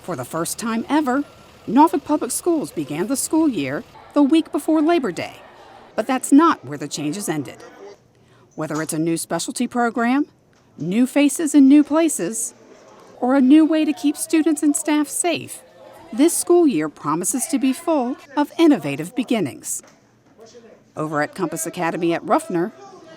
For the first time ever, Norfolk Public Schools began the school year the week before Labor Day. But that's not where the changes ended. Whether it's a new specialty program, new faces in new places, or a new way to keep students and staff safe, this school year promises to be full of innovative beginnings. Over at Compass Academy at Ruffner,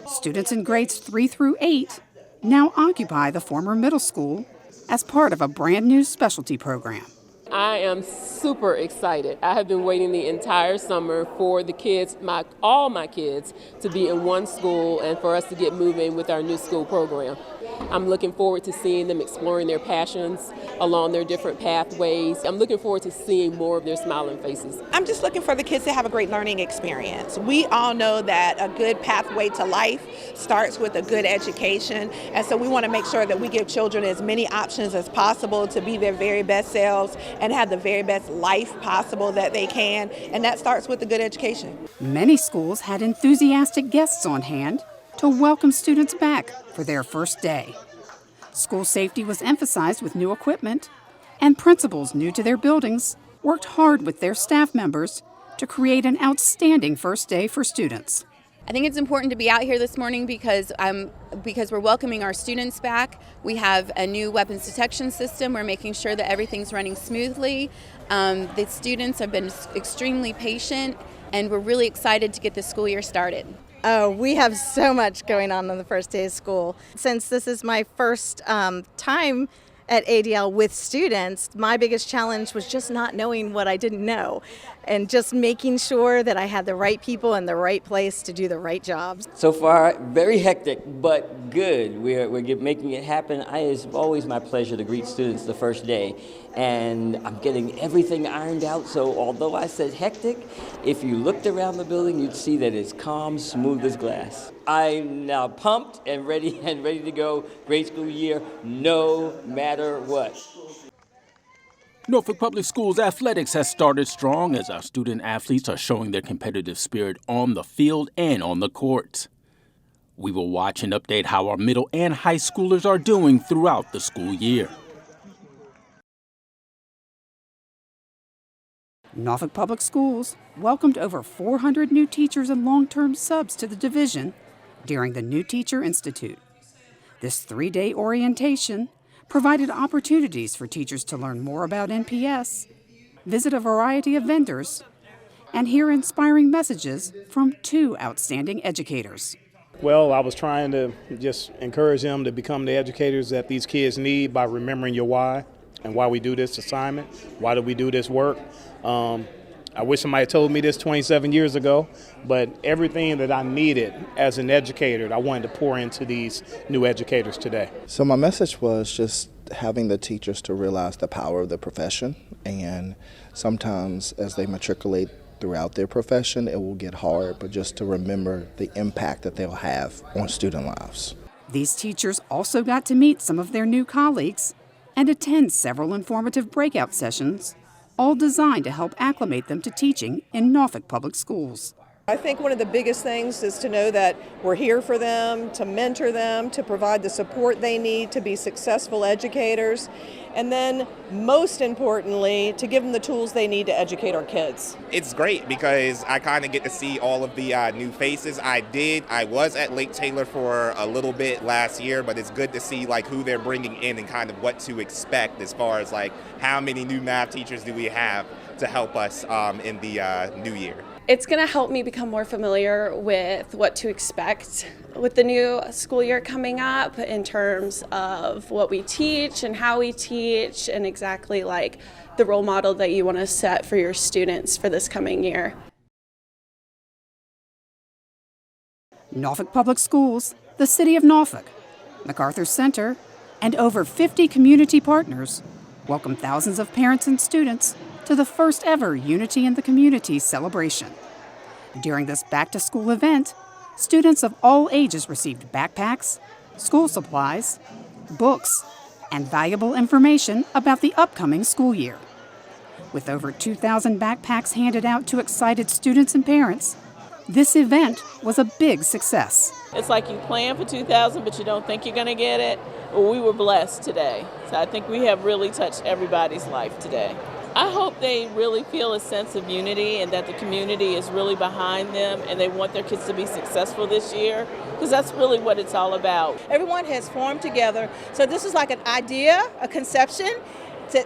students in grades 3 through 8 now occupy the former middle school as part of a brand new specialty program. I am super excited. I have been waiting the entire summer for the kids, all my kids, to be in one school and for us to get moving with our new school program. I'm looking forward to seeing them exploring their passions along their different pathways. I'm looking forward to seeing more of their smiling faces. I'm just looking for the kids to have a great learning experience. We all know that a good pathway to life starts with a good education, and so we want to make sure that we give children as many options as possible to be their very best selves and have the very best life possible that they can, and that starts with a good education. Many schools had enthusiastic guests on hand to welcome students back for their first day. School safety was emphasized with new equipment, and principals new to their buildings worked hard with their staff members to create an outstanding first day for students. I think it's important to be out here this morning because we're welcoming our students back. We have a new weapons detection system. We're making sure that everything's running smoothly. The students have been extremely patient, and we're really excited to get the school year started. Oh, we have so much going on the first day of school. Since this is my first time at ADL with students, my biggest challenge was just not knowing what I didn't know and just making sure that I had the right people in the right place to do the right jobs. So far, very hectic, but good. We're making it happen. It's always my pleasure to greet students the first day, and I'm getting everything ironed out. So although I said hectic, if you looked around the building, you'd see that it's calm, smooth as glass. I'm now pumped and ready to go. Great school year, no matter what. Norfolk Public Schools athletics has started strong as our student athletes are showing their competitive spirit on the field and on the courts. We will watch and update how our middle and high schoolers are doing throughout the school year. Norfolk Public Schools welcomed over 400 new teachers and long-term subs to the division during the New Teacher Institute. This 3-day orientation provided opportunities for teachers to learn more about NPS, visit a variety of vendors, and hear inspiring messages from 2 outstanding educators. Well, I was trying to just encourage them to become the educators that these kids need by remembering your why and why we do this assignment, why do we do this work. I wish somebody had told me this 27 years ago, but everything that I needed as an educator, I wanted to pour into these new educators today. So my message was just having the teachers to realize the power of the profession, and sometimes as they matriculate throughout their profession, it will get hard, but just to remember the impact that they'll have on student lives. These teachers also got to meet some of their new colleagues and attend several informative breakout sessions, all designed to help acclimate them to teaching in Norfolk Public Schools. I think one of the biggest things is to know that we're here for them, to mentor them, to provide the support they need to be successful educators, and then most importantly, to give them the tools they need to educate our kids. It's great because I kind of get to see all of the new faces. I was at Lake Taylor for a little bit last year, but it's good to see like who they're bringing in and kind of what to expect as far as like how many new math teachers do we have to help us in the new year. It's going to help me become more familiar with what to expect with the new school year coming up in terms of what we teach and how we teach and exactly like the role model that you want to set for your students for this coming year. Norfolk Public Schools, the City of Norfolk, MacArthur Center, and over 50 community partners welcome thousands of parents and students to the first ever Unity in the Community celebration. During this back-to-school event, students of all ages received backpacks, school supplies, books, and valuable information about the upcoming school year. With over 2,000 backpacks handed out to excited students and parents, This event was a big success. It's like you plan for 2,000, but you don't think you're going to get it. Well, we were blessed today. So I think we have really touched everybody's life today. I hope they really feel a sense of unity and that the community is really behind them and they want their kids to be successful this year, because that's really what it's all about. Everyone has formed together. So this is like an idea, a conception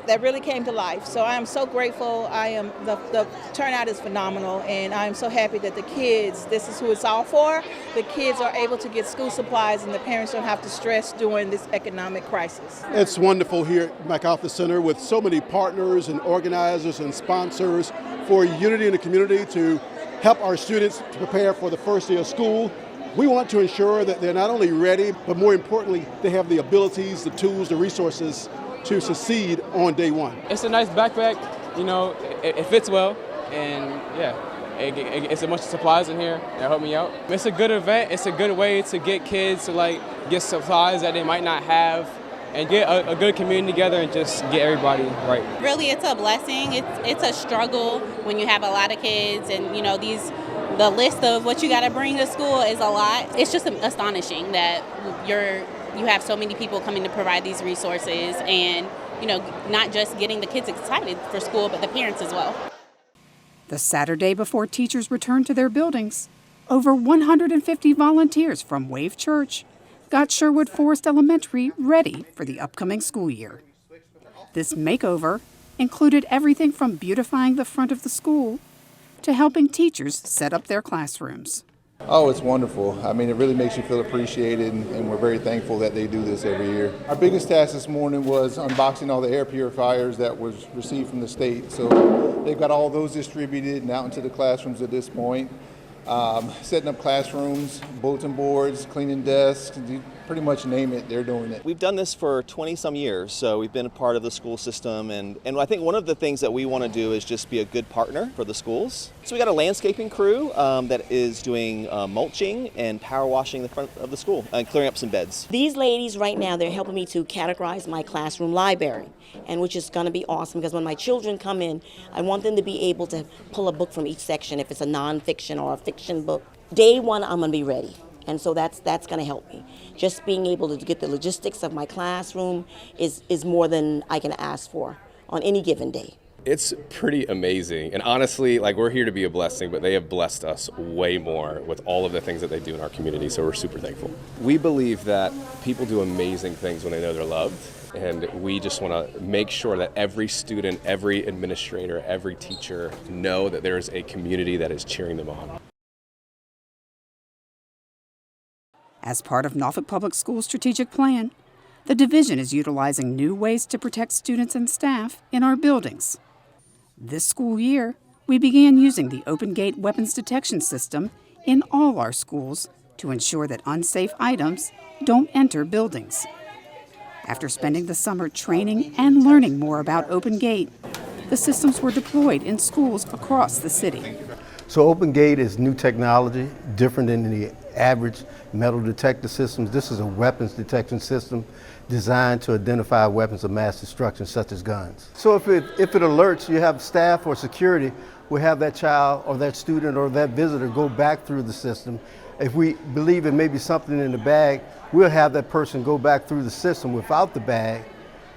that really came to life. So I am so grateful. The turnout is phenomenal, and I'm so happy that the kids, this is who it's all for. The kids are able to get school supplies and the parents don't have to stress during this economic crisis. It's wonderful here at MacArthur Center with so many partners and organizers and sponsors for unity in the community to help our students to prepare for the first day of school. We want to ensure that they're not only ready, but more importantly, they have the abilities, the tools, the resources to succeed on day one. It's a nice backpack, you know, it fits well, and yeah, it's a bunch of supplies in here that help me out. It's a good event. It's a good way to get kids to get supplies that they might not have, and get a good community together and just get everybody right. Really, it's a blessing. It's a struggle when you have a lot of kids, and you know the list of what you got to bring to school is a lot. It's just astonishing that you have so many people coming to provide these resources, and not just getting the kids excited for school, but the parents as well. The Saturday before teachers returned to their buildings, over 150 volunteers from Wave Church got Sherwood Forest Elementary ready for the upcoming school year. This makeover included everything from beautifying the front of the school to helping teachers set up their classrooms. Oh, it's wonderful. I mean, it really makes you feel appreciated, and we're very thankful that they do this every year. Our biggest task this morning was unboxing all the air purifiers that was received from the state. So they've got all those distributed and out into the classrooms at this point. Setting up classrooms, bulletin boards, cleaning desks, pretty much name it, they're doing it. We've done this for 20 some years, so we've been a part of the school system, and I think one of the things that we want to do is just be a good partner for the schools. So we got a landscaping crew that is doing mulching and power washing the front of the school and clearing up some beds. These ladies right now, they're helping me to categorize my classroom library, and which is going to be awesome, because when my children come in, I want them to be able to pull a book from each section, if it's a nonfiction or a fiction book. Day one, I'm going to be ready. And so that's going to help me. Just being able to get the logistics of my classroom is more than I can ask for on any given day. It's pretty amazing. And honestly, we're here to be a blessing, but they have blessed us way more with all of the things that they do in our community, so we're super thankful. We believe that people do amazing things when they know they're loved, and we just want to make sure that every student, every administrator, every teacher know that there's a community that is cheering them on. As part of Norfolk Public Schools' strategic plan, the division is utilizing new ways to protect students and staff in our buildings. This school year, we began using the Open Gate weapons detection system in all our schools to ensure that unsafe items don't enter buildings. After spending the summer training and learning more about Open Gate, the systems were deployed in schools across the city. So Open Gate is new technology, different than the average metal detector systems. This is a weapons detection system designed to identify weapons of mass destruction, such as guns. So if it alerts, you have staff or security will have that child or that student or that visitor go back through the system. If we believe it may be something in the bag, we'll have that person go back through the system without the bag.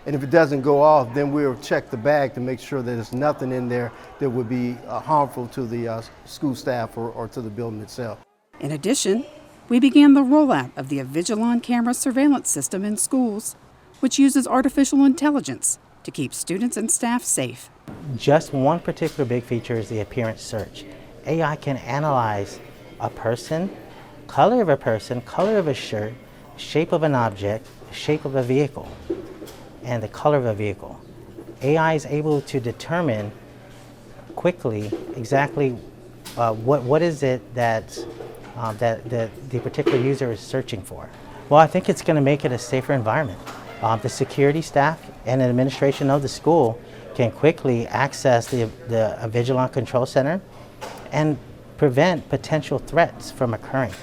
And if it doesn't go off, then we'll check the bag to make sure that there's nothing in there that would be harmful to the school staff or to the building itself. In addition, we began the rollout of the Avigilon camera surveillance system in schools, which uses artificial intelligence to keep students and staff safe. Just one particular big feature is the appearance search. AI can analyze a person, color of a person, color of a shirt, shape of an object, shape of a vehicle, and the color of a vehicle. AI is able to determine quickly exactly what is it that the particular user is searching for. Well, I think it's going to make it a safer environment. The security staff and administration of the school can quickly access the Avigilon Control Center and prevent potential threats from occurring.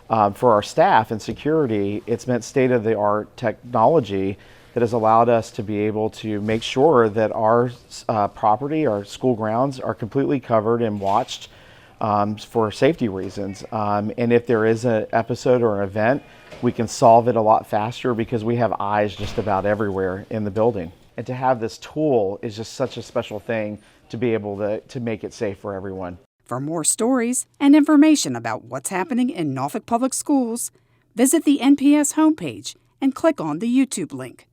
For our staff and security, it's meant state-of-the-art technology that has allowed us to be able to make sure that our property, our school grounds, are completely covered and watched for safety reasons. And if there is an episode or an event, we can solve it a lot faster because we have eyes just about everywhere in the building. And to have this tool is just such a special thing to be able to make it safe for everyone. For more stories and information about what's happening in Norfolk Public Schools, visit the NPS homepage and click on the YouTube link.